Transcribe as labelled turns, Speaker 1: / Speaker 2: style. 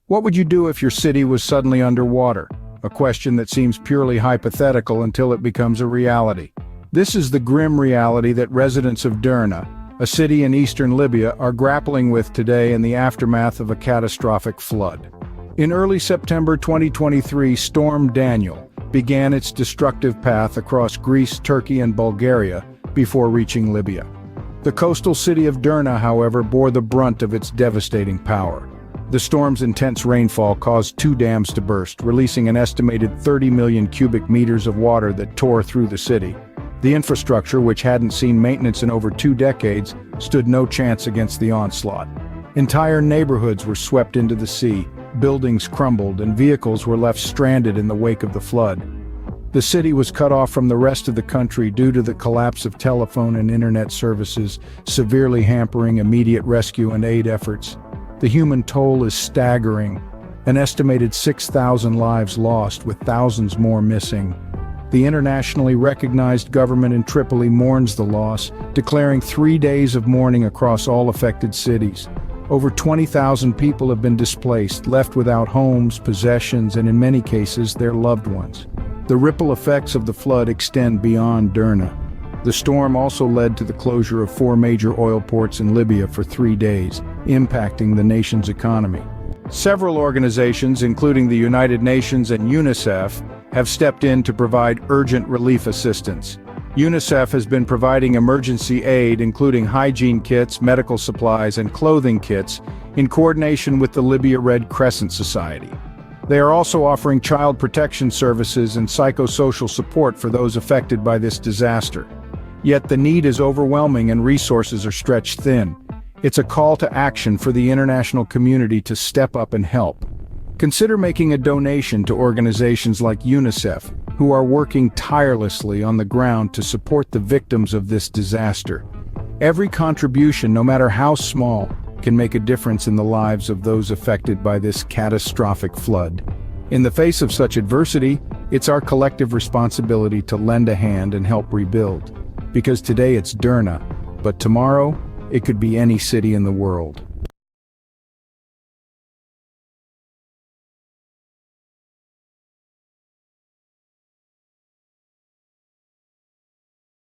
Speaker 1: What would you do if your city was suddenly underwater? A question that seems purely hypothetical until it becomes a reality. This is the grim reality that residents of Derna, a city in eastern Libya, are grappling with today in the aftermath of a catastrophic flood. In early September 2023, Storm Daniel began its destructive path across Greece, Turkey, and Bulgaria before reaching Libya. The coastal city of Derna, however, bore the brunt of its devastating power. The storm's intense rainfall caused two dams to burst, releasing an estimated 30 million cubic meters of water that tore through the city. The infrastructure, which hadn't seen maintenance in over 2 decades, stood no chance against the onslaught. Entire neighborhoods were swept into the sea, buildings crumbled, and vehicles were left stranded in the wake of the flood. The city was cut off from the rest of the country due to the collapse of telephone and internet services, severely hampering immediate rescue and aid efforts. The human toll is staggering, an estimated 6,000 lives lost, with thousands more missing. The internationally recognized government in Tripoli mourns the loss, declaring 3 days of mourning across all affected cities. Over 20,000 people have been displaced, left without homes, possessions, and in many cases, their loved ones. The ripple effects of the flood extend beyond Derna. The storm also led to the closure of 4 major oil ports in Libya for 3 days, impacting the nation's economy. Several organizations, including the United Nations and UNICEF, have stepped in to provide urgent relief assistance. UNICEF has been providing emergency aid, including hygiene kits, medical supplies, and clothing kits, in coordination with the Libya Red Crescent Society. They are also offering child protection services and psychosocial support for those affected by this disaster. Yet the need is overwhelming and resources are stretched thin. It's a call to action for the international community to step up and help. Consider making a donation to organizations like UNICEF, who are working tirelessly on the ground to support the victims of this disaster. Every contribution, no matter how small, can make a difference in the lives of those affected by this catastrophic flood. In the face of such adversity, it's our collective responsibility to lend a hand and help rebuild. Because today it's Derna, but tomorrow, it could be any city in the world.